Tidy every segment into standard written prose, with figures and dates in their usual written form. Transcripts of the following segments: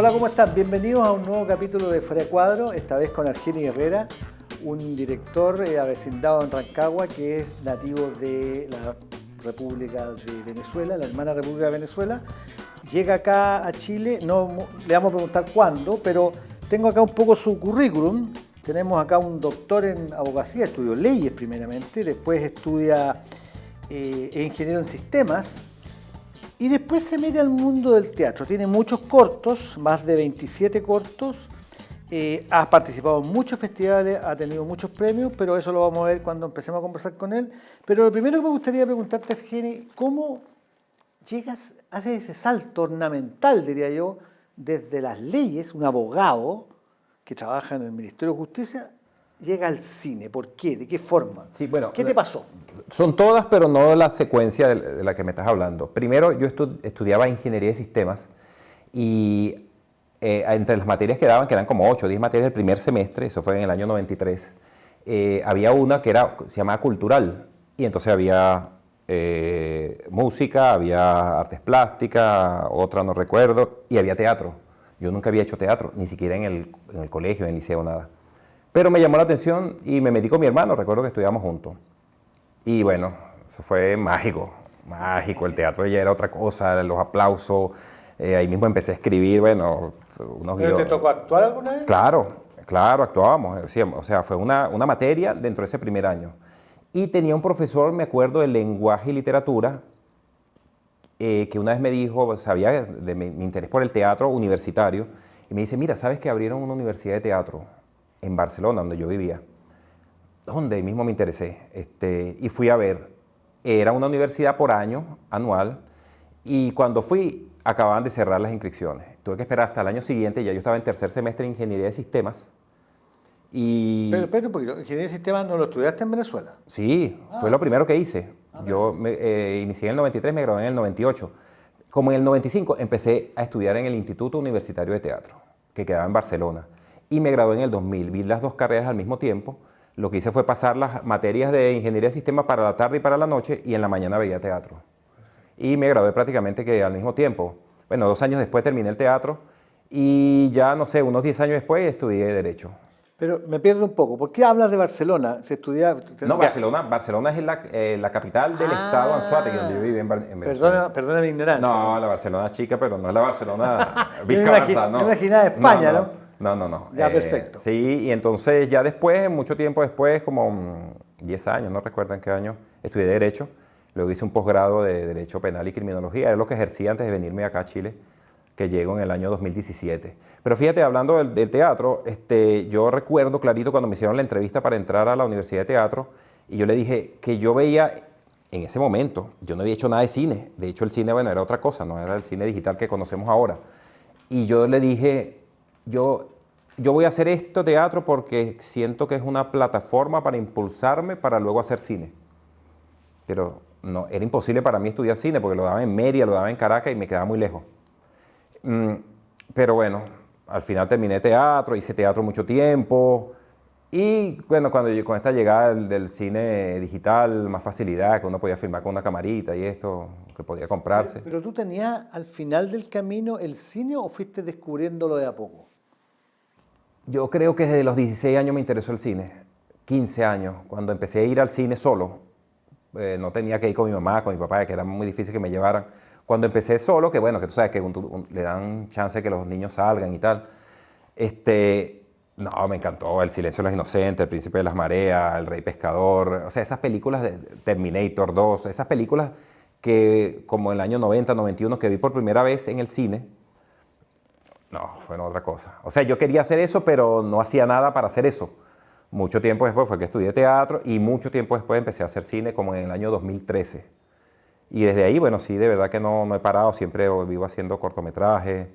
Hola, ¿cómo están? Bienvenidos a un nuevo capítulo de Fuera de Cuadro, esta vez con Argeni Herrera, un director avecindado en Rancagua que es nativo de la República de Venezuela, la hermana República de Venezuela. Llega acá a Chile, no le vamos a preguntar cuándo, pero tengo acá un poco su currículum. Tenemos acá un doctor en abogacía, estudió leyes primeramente, después estudia es ingeniero en sistemas y después se mete al mundo del teatro. Tiene muchos cortos, más de 27 cortos, ha participado en muchos festivales, ha tenido muchos premios, pero eso lo vamos a ver cuando empecemos a conversar con él. Pero lo primero que me gustaría preguntarte, Argeni, ¿cómo llegas, haces ese salto ornamental, diría yo, desde las leyes, un abogado que trabaja en el Ministerio de Justicia, llega al cine? ¿Por qué? ¿De qué forma? Sí, bueno, ¿Qué te pasó? Son todas, pero no la secuencia de la que me estás hablando. Primero, yo estudiaba Ingeniería de Sistemas y entre las materias que daban, que eran como 8 o 10 materias del primer semestre, eso fue en el año 93, había una que se llamaba Cultural, y entonces había música, había artes plásticas, otra no recuerdo, y había teatro. Yo nunca había hecho teatro, ni siquiera en el colegio, en el liceo, nada. Pero me llamó la atención y me metí con mi hermano, recuerdo que estudiamos juntos. Y bueno, eso fue mágico, mágico, el teatro ya era otra cosa, los aplausos, ahí mismo empecé a escribir, bueno, unos ¿Pero te tocó actuar alguna vez? Claro, actuábamos, o sea, fue una materia dentro de ese primer año. Y tenía un profesor, me acuerdo, de lenguaje y literatura, que una vez me dijo, sabía de mi interés por el teatro universitario, y me dice, mira, ¿sabes que abrieron una universidad de teatro en Barcelona, donde yo vivía? Donde ahí mismo me interesé, y fui a ver. Era una universidad por año, anual, y cuando fui, acababan de cerrar las inscripciones. Tuve que esperar hasta el año siguiente, ya yo estaba en tercer semestre de Ingeniería de Sistemas. Y Pero espérate un poquito, ¿ingeniería de sistemas no lo estudiaste en Venezuela? sí, fue lo primero que hice. Yo inicié en el 93, me gradué en el 98. Como en el 95 empecé a estudiar en el Instituto Universitario de Teatro, que quedaba en Barcelona. Y me gradué en el 2000. Vi las dos carreras al mismo tiempo. Lo que hice fue pasar las materias de Ingeniería de Sistemas para la tarde y para la noche, y en la mañana veía teatro. Y me gradué prácticamente que al mismo tiempo. Bueno, 2 años después terminé el teatro y ya, no sé, unos 10 años después estudié Derecho. Pero me pierdo un poco. ¿Por qué hablas de Barcelona? ¿Se estudia? No, Barcelona es la capital del estado Anzoátegui, donde yo viví en Venezuela. Perdona mi ignorancia. No, la Barcelona chica, pero no es la Barcelona Yo Vicarza, no. me imaginaba España, ¿no? No. Ya, perfecto. Sí, y entonces ya después, mucho tiempo después, como 10 años, no recuerdo en qué año, estudié Derecho. Luego hice un posgrado de Derecho Penal y Criminología. Es lo que ejercía antes de venirme acá a Chile, que llego en el año 2017. Pero fíjate, hablando del teatro, yo recuerdo clarito cuando me hicieron la entrevista para entrar a la Universidad de Teatro, y yo le dije que yo veía, en ese momento, yo no había hecho nada de cine. De hecho, el cine, bueno, era otra cosa, no era el cine digital que conocemos ahora. Y yo le dije, yo voy a hacer esto teatro porque siento que es una plataforma para impulsarme para luego hacer cine. Pero no, era imposible para mí estudiar cine porque lo daba en Mérida, lo daba en Caracas y me quedaba muy lejos. Pero bueno, al final terminé teatro, hice teatro mucho tiempo. Y bueno, con esta llegada del cine digital, más facilidad, que uno podía filmar con una camarita y esto, que podía comprarse. ¿Pero tú tenías al final del camino el cine o fuiste descubriéndolo de a poco? Yo creo que desde los 16 años me interesó el cine, 15 años, cuando empecé a ir al cine solo. No tenía que ir con mi mamá, con mi papá, que era muy difícil que me llevaran. Cuando empecé solo, que bueno, que tú sabes que le dan chance de que los niños salgan y tal, no, me encantó El silencio de los inocentes, El príncipe de las mareas, El rey pescador, o sea, esas películas de Terminator 2, esas películas que como en el año 90, 91, que vi por primera vez en el cine, no, fueron otra cosa. O sea, yo quería hacer eso, pero no hacía nada para hacer eso. Mucho tiempo después fue que estudié teatro y mucho tiempo después empecé a hacer cine, como en el año 2013. Y desde ahí, bueno, sí, de verdad que no he parado, siempre vivo haciendo cortometrajes.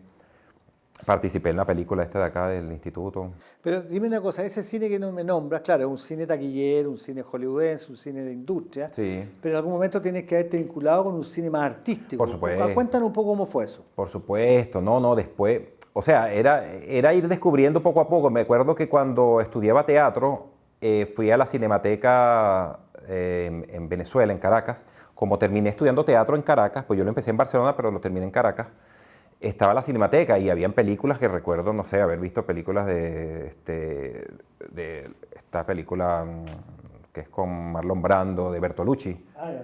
Participé en la película esta de acá del instituto. Pero dime una cosa, ese cine que no me nombras, claro, es un cine taquillero, un cine hollywoodense, un cine de industria, Sí. pero en algún momento tienes que haberte vinculado con un cine más artístico. Por supuesto. Cuéntanos un poco cómo fue eso. Por supuesto, después, o sea, era ir descubriendo poco a poco. Me acuerdo que cuando estudiaba teatro, fui a la Cinemateca en Venezuela, en Caracas. Como terminé estudiando teatro en Caracas, pues yo lo empecé en Barcelona, pero lo terminé en Caracas. estaba la Cinemateca y habían películas que recuerdo, no sé, haber visto películas de esta película que es con Marlon Brando, de Bertolucci. Ah, ya.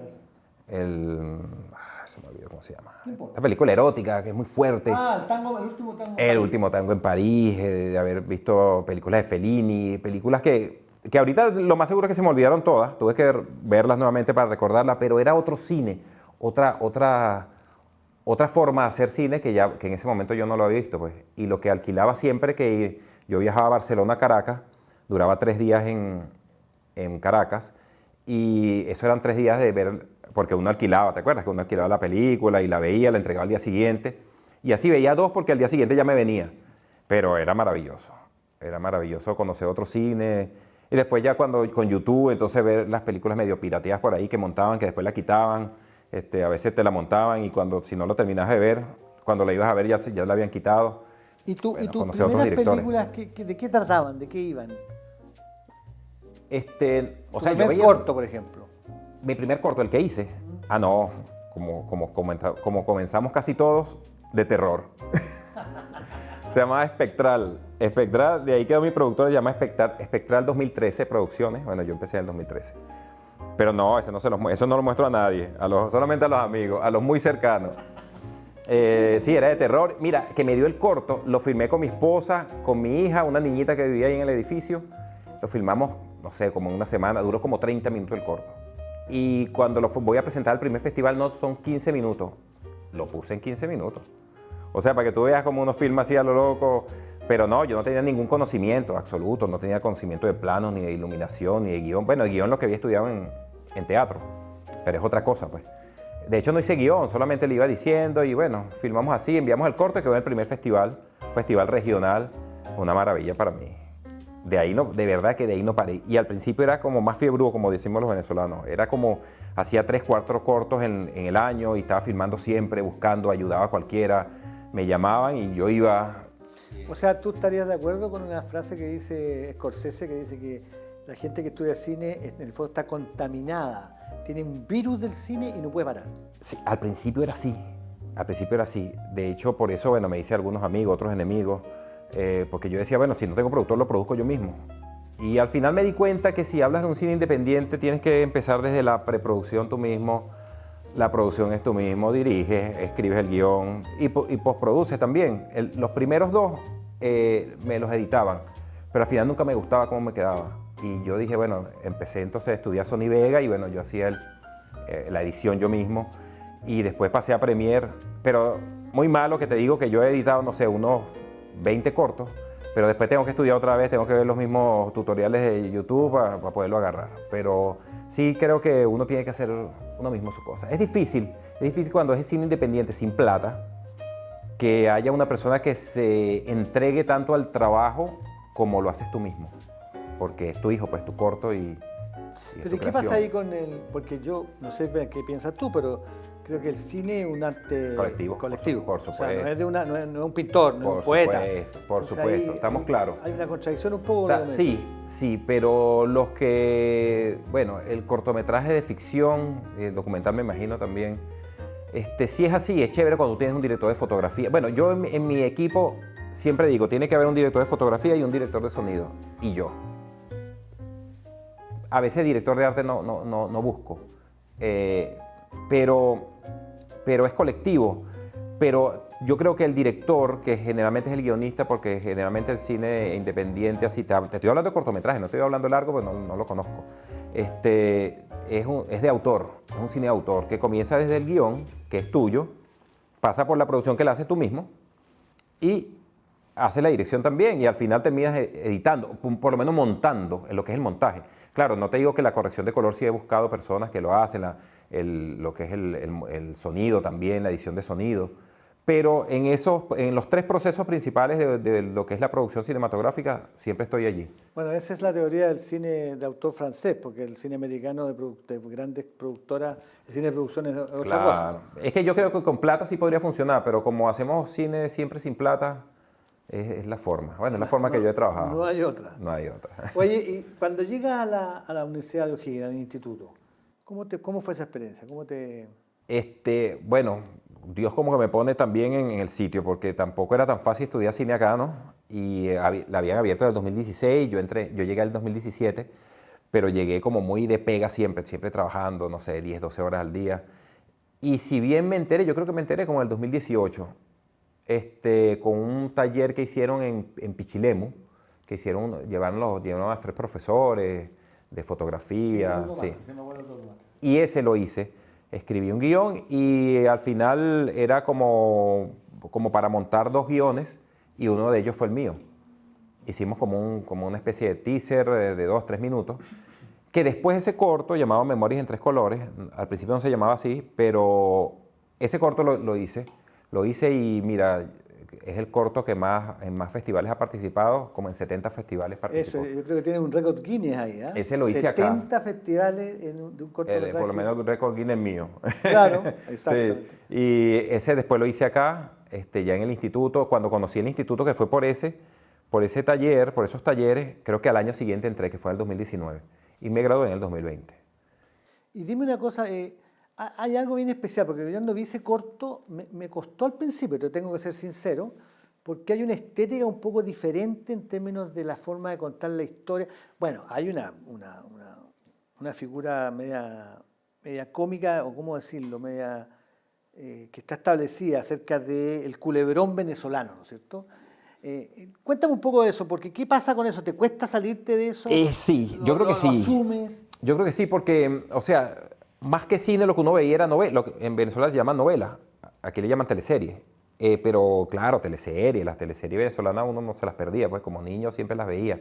Se me olvidó cómo se llama. No importa. Esta película erótica que es muy fuerte. Ah, el tango, el último tango. El último tango en París, de haber visto películas de Fellini, películas que ahorita lo más seguro es que se me olvidaron todas, tuve que verlas nuevamente para recordarlas, pero era otro cine, otra forma de hacer cine que en ese momento yo no lo había visto, pues. Y lo que alquilaba siempre que yo viajaba a Barcelona, Caracas, duraba 3 días en Caracas, y eso eran 3 días de ver, porque uno alquilaba, ¿te acuerdas? Que uno alquilaba la película y la veía, la entregaba al día siguiente, y así veía 2 porque al día siguiente ya me venía, pero era maravilloso conocer otro cine, y después ya cuando con YouTube, entonces ver las películas medio pirateadas por ahí que montaban, que después la quitaban, a veces te la montaban y si no lo terminabas de ver, cuando la ibas a ver ya la habían quitado. ¿Y tus conocer a otros primeras directores. películas de qué trataban? ¿De qué iban? O sea, yo primer veía corto, por ejemplo. mi primer corto, el que hice. Ah, no, como comenzamos casi todos, de terror. Se llamaba Espectral. Espectral, de ahí quedó mi productora, se llama Espectral 2013 Producciones. Bueno, yo empecé en el 2013. Pero no, eso no lo muestro a nadie, solamente a los amigos, a los muy cercanos. Sí, era de terror. Mira, que me dio el corto, lo filmé con mi esposa, con mi hija, una niñita que vivía ahí en el edificio. Lo filmamos, no sé, como en una semana, duró como 30 minutos el corto. Y cuando lo voy a presentar al primer festival, no son 15 minutos, lo puse en 15 minutos. O sea, para que tú veas como uno filma así a lo loco. Pero no, yo no tenía ningún conocimiento absoluto, no tenía conocimiento de planos, ni de iluminación, ni de guión. Bueno, el guión lo que había estudiado en teatro, pero es otra cosa, pues. De hecho, no hice guión, solamente le iba diciendo y bueno, filmamos así, enviamos el corto, quedó en el primer festival regional, una maravilla para mí. De ahí no, de verdad que de ahí no paré. Y al principio era como más fiebrudo, como decimos los venezolanos. Era como, hacía 3, 4 cortos en el año y estaba filmando siempre, buscando, ayudaba a cualquiera. Me llamaban y yo iba. O sea, ¿tú estarías de acuerdo con una frase que dice Scorsese, que dice que la gente que estudia cine en el fondo está contaminada, tiene un virus del cine y no puede parar? Sí, al principio era así. De hecho, por eso, bueno, me hice algunos amigos, otros enemigos, porque yo decía, bueno, si no tengo productor, lo produzco yo mismo. Y al final me di cuenta que si hablas de un cine independiente, tienes que empezar desde la preproducción tú mismo. La producción es tú mismo, diriges, escribes el guión y postproduces también. Los primeros 2 me los editaban, pero al final nunca me gustaba cómo me quedaba. Y yo dije, bueno, empecé entonces a estudiar Sony Vega y bueno, yo hacía la edición yo mismo. Y después pasé a Premiere, pero muy malo que te digo que yo he editado, no sé, unos 20 cortos, pero después tengo que estudiar otra vez, tengo que ver los mismos tutoriales de YouTube para poderlo agarrar. Pero sí creo que uno tiene que hacer uno mismo su cosa. Es difícil cuando es cine independiente, sin plata, que haya una persona que se entregue tanto al trabajo como lo haces tú mismo. Porque es tu hijo, pues tu corto y Pero ¿y qué pasa ahí con el...? Porque yo, no sé qué piensas tú, pero creo que el cine es un arte colectivo. Por supuesto. O sea, no es un pintor, no es un poeta. Por supuesto, estamos claros. Hay una contradicción un poco. Sí, pero los que... Bueno, el cortometraje de ficción, el documental me imagino también, sí es así, es chévere cuando tienes un director de fotografía. Bueno, yo en mi equipo siempre digo, tiene que haber un director de fotografía y un director de sonido, y yo. A veces director de arte no busco, pero es colectivo. Pero yo creo que el director, que generalmente es el guionista, porque generalmente el cine independiente, así te estoy hablando de cortometraje, no estoy hablando de largo, pues no lo conozco. Es de autor, es un cine de autor, que comienza desde el guión, que es tuyo, pasa por la producción que la haces tú mismo, y hace la dirección también, y al final terminas editando, por lo menos montando, en lo que es el montaje. Claro, no te digo que la corrección de color sí he buscado personas que lo hacen, lo que es el sonido también, la edición de sonido, pero en los 3 procesos principales de lo que es la producción cinematográfica, siempre estoy allí. Bueno, esa es la teoría del cine de autor francés, porque el cine americano de grandes productoras, el cine de producción es otra cosa. Es que yo creo que con plata sí podría funcionar, pero como hacemos cine siempre sin plata, es la forma. Bueno, es la forma que yo he trabajado. No hay otra. No hay otra. Oye, y cuando llegas a la Universidad de O'Higgins, al instituto, ¿cómo fue esa experiencia? Bueno, Dios como que me pone también en el sitio, porque tampoco era tan fácil estudiar cine acá, ¿no? Y la habían abierto en el 2016, yo llegué al 2017, pero llegué como muy de pega siempre, siempre trabajando, no sé, 10, 12 horas al día. Y si bien me enteré, yo creo que me enteré como en el 2018, con un taller que hicieron en Pichilemu, que llevaron a 3 profesores de fotografía, sí. Y ese lo hice. Escribí un guión y al final era como para montar 2 guiones y uno de ellos fue el mío. Hicimos como una especie de teaser de 2, 3 minutos, que después ese corto, llamado Memorias en 3 colores, al principio no se llamaba así, pero ese corto lo hice. Lo hice y mira, es el corto que en más festivales ha participado, como en 70 festivales participó. Eso, yo creo que tiene un récord Guinness ahí, ¿eh? Ese lo hice acá. 70 festivales de un cortometraje. Por lo menos el récord Guinness mío. Claro, exactamente. Sí. Y ese después lo hice acá, ya en el instituto. Cuando conocí el instituto, que fue por ese taller, por esos talleres, creo que al año siguiente entré, que fue en el 2019. Y me gradué en el 2020. Y dime una cosa, hay algo bien especial, porque yo cuando vi ese corto me costó al principio, te tengo que ser sincero, porque hay una estética un poco diferente en términos de la forma de contar la historia. Bueno, hay una figura media cómica, o cómo decirlo, que está establecida acerca del culebrón venezolano, ¿no es cierto? Cuéntame un poco de eso, porque ¿qué pasa con eso? ¿Te cuesta salirte de eso? Sí, yo creo que sí. ¿Lo asumes? Yo creo que sí, porque, o sea, más que cine lo que uno veía era novela, lo que en Venezuela se llama novela, aquí le llaman teleserie. Pero claro, las teleseries venezolanas uno no se las perdía, pues como niño siempre las veía.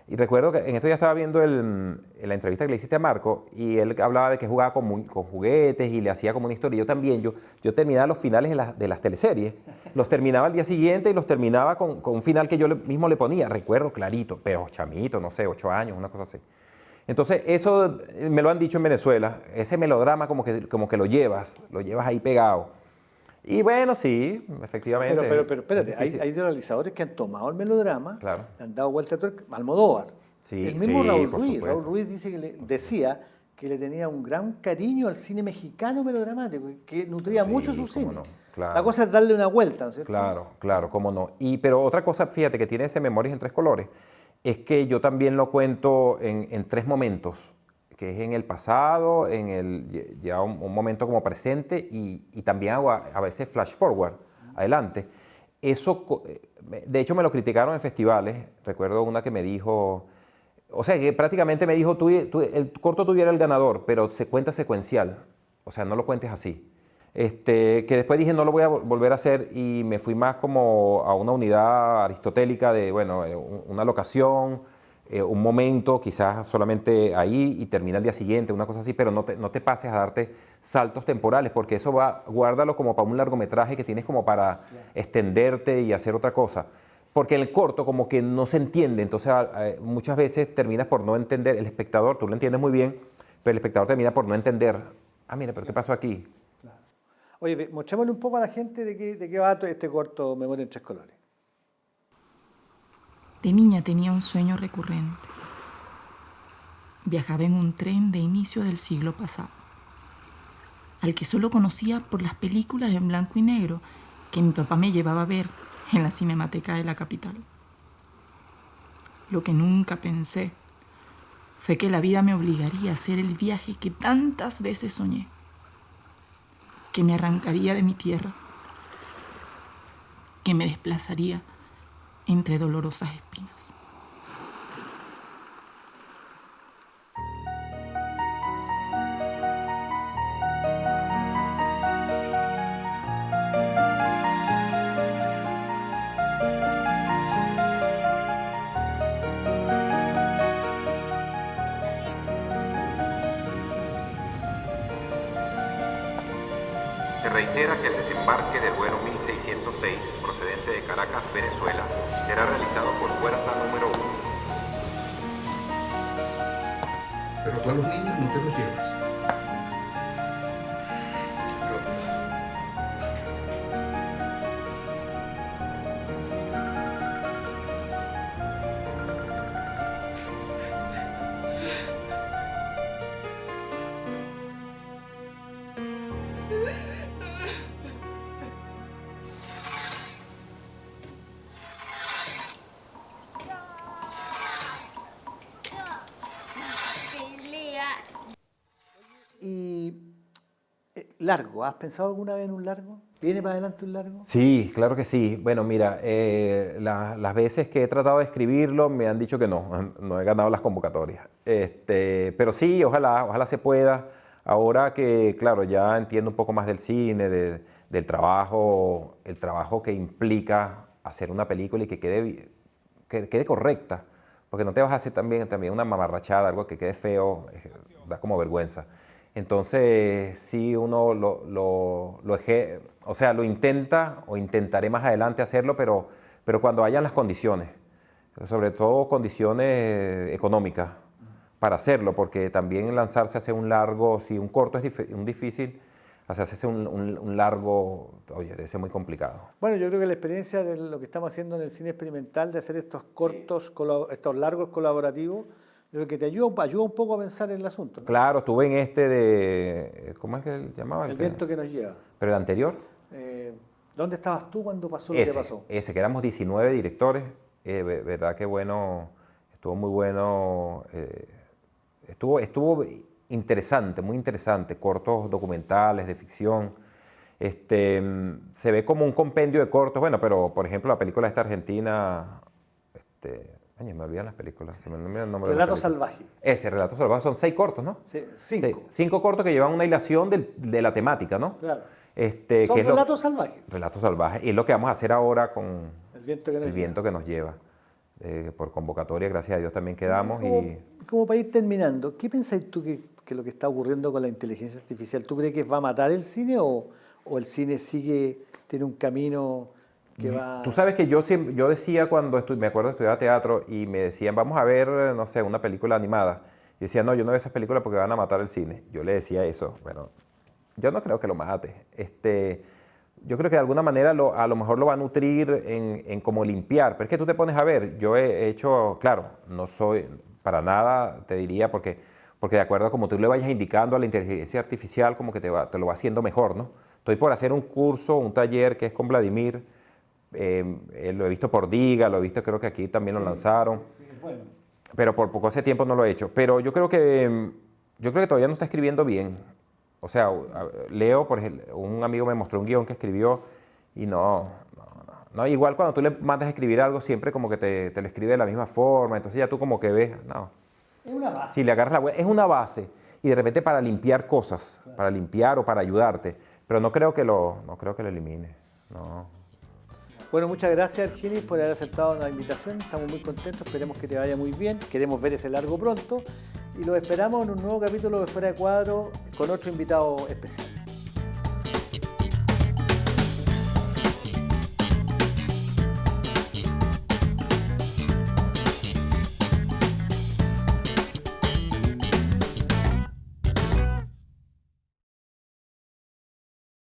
Y recuerdo que en esto ya estaba viendo la entrevista que le hiciste a Marco y él hablaba de que jugaba con juguetes y le hacía como una historia. Yo también, yo terminaba los finales de las teleseries, los terminaba al día siguiente y los terminaba con un final que yo mismo le ponía. Recuerdo clarito, pero chamito, no sé, 8 años, una cosa así. Entonces, eso me lo han dicho en Venezuela, ese melodrama como que lo llevas ahí pegado. Y bueno, sí, efectivamente. Pero espérate, hay realizadores que han tomado el melodrama, claro, le han dado vuelta a tuerca. Almodóvar. Sí, el mismo sí, Raúl por Ruiz. supuesto. Raúl Ruiz decía que le tenía un gran cariño al cine mexicano melodramático, que nutría Sí, mucho su cómo cine. no, claro. La cosa es darle una vuelta, ¿no es cierto? Claro, cómo no. Pero otra cosa, fíjate, que tiene ese Memorias en 3 colores, es que yo también lo cuento en 3 momentos, que es en el pasado, ya un momento como presente y también hago a veces flash forward, adelante. Eso, de hecho me lo criticaron en festivales, recuerdo una que me dijo, o sea, que prácticamente me dijo, el corto tuyo era el ganador, pero se cuenta secuencial, o sea, no lo cuentes así. Que después dije, no lo voy a volver a hacer y me fui más como a una unidad aristotélica de, bueno, una locación, un momento, quizás solamente ahí y termina el día siguiente, una cosa así, pero no te pases a darte saltos temporales, porque eso guárdalo como para un largometraje que tienes como para extenderte y hacer otra cosa. Porque en el corto como que no se entiende, entonces muchas veces terminas por no entender, el espectador, tú lo entiendes muy bien, pero el espectador termina por no entender, mira, pero ¿qué pasó aquí? Claro. Oye, mostrémosle un poco a la gente de qué va este corto Memoria en 3 colores. De niña tenía un sueño recurrente. Viajaba en un tren de inicio del siglo pasado, al que solo conocía por las películas en blanco y negro que mi papá me llevaba a ver en la Cinemateca de la capital. Lo que nunca pensé fue que la vida me obligaría a hacer el viaje que tantas veces soñé, que me arrancaría de mi tierra, que me desplazaría entre dolorosas espinas. Se reitera que el desembarque del vuelo 1606, procedente de Caracas, Venezuela, será realizado por fuerza número 1. Pero tú a los niños no te los llevas. largo. ¿Has pensado alguna vez en un largo? ¿Viene para adelante un largo? Sí, claro que sí. Bueno, mira, las veces que he tratado de escribirlo me han dicho que no he ganado las convocatorias. Pero sí, ojalá se pueda. Ahora que, claro, ya entiendo un poco más del cine, del trabajo, el trabajo que implica hacer una película y que quede correcta. Porque no te vas a hacer también una mamarrachada, algo que quede feo, da como vergüenza. Entonces, sí, uno o sea, lo intenta o intentaré más adelante hacerlo, pero cuando hayan las condiciones, sobre todo condiciones económicas para hacerlo, porque también lanzarse a hacer un largo, si un corto es difícil, hacerse un largo, oye, debe ser muy complicado. Bueno, yo creo que la experiencia de lo que estamos haciendo en el cine experimental, de hacer estos cortos, estos largos colaborativos, yo creo que te ayuda un poco a pensar en el asunto, ¿no? Claro, estuve en ¿cómo es que llamaba? El viento que nos lleva. ¿Pero el anterior? ¿Dónde estabas tú cuando pasó lo que pasó? Ese, que éramos 19 directores, verdad que bueno, estuvo muy bueno, estuvo interesante, muy interesante, cortos documentales de ficción. Se ve como un compendio de cortos, bueno, pero por ejemplo la película esta argentina, me olvidan las películas. Relato Salvaje. Ese, Relato Salvaje, son 6 cortos, ¿no? Sí, 5. 5 cortos que llevan una hilación de la temática, ¿no? Claro. Son relatos salvajes. Relatos salvajes. Y es lo que vamos a hacer ahora con El viento que nos lleva. Por convocatoria, gracias a Dios también quedamos. Como para ir terminando, ¿qué pensáis tú que lo que está ocurriendo con la inteligencia artificial? ¿Tú crees que va a matar el cine o el cine tiene un camino que va...? Tú sabes que yo decía cuando me acuerdo de estudiar teatro y me decían, vamos a ver, no sé, una película animada. Y decía, no, yo no veo esas películas porque van a matar el cine. Yo le decía eso, pero yo no creo que lo mate. Yo creo que de alguna manera a lo mejor lo va a nutrir en cómo limpiar. Pero es que tú te pones a ver, yo he hecho, claro, no soy para nada, te diría, porque de acuerdo a como tú le vayas indicando a la inteligencia artificial, como que te lo va haciendo mejor, ¿no? Estoy por hacer un curso, un taller que es con Vladimir, lo he visto por Diga, lo he visto, creo que aquí también lo lanzaron, Bueno. pero por poco hace tiempo no lo he hecho. Pero yo creo que todavía no está escribiendo bien. O sea, Leo, por ejemplo, un amigo me mostró un guión que escribió y no. Igual cuando tú le mandas a escribir algo, siempre como que te lo escribe de la misma forma, entonces ya tú como que ves, no. Es una base. Si le agarras la vuelta, es una base y de repente para limpiar cosas, claro, para limpiar o para ayudarte, pero no creo que lo elimine, no. Bueno, muchas gracias, Argenis, por haber aceptado la invitación. Estamos muy contentos, esperemos que te vaya muy bien. Queremos ver ese largo pronto y lo esperamos en un nuevo capítulo de Fuera de Cuadro con otro invitado especial.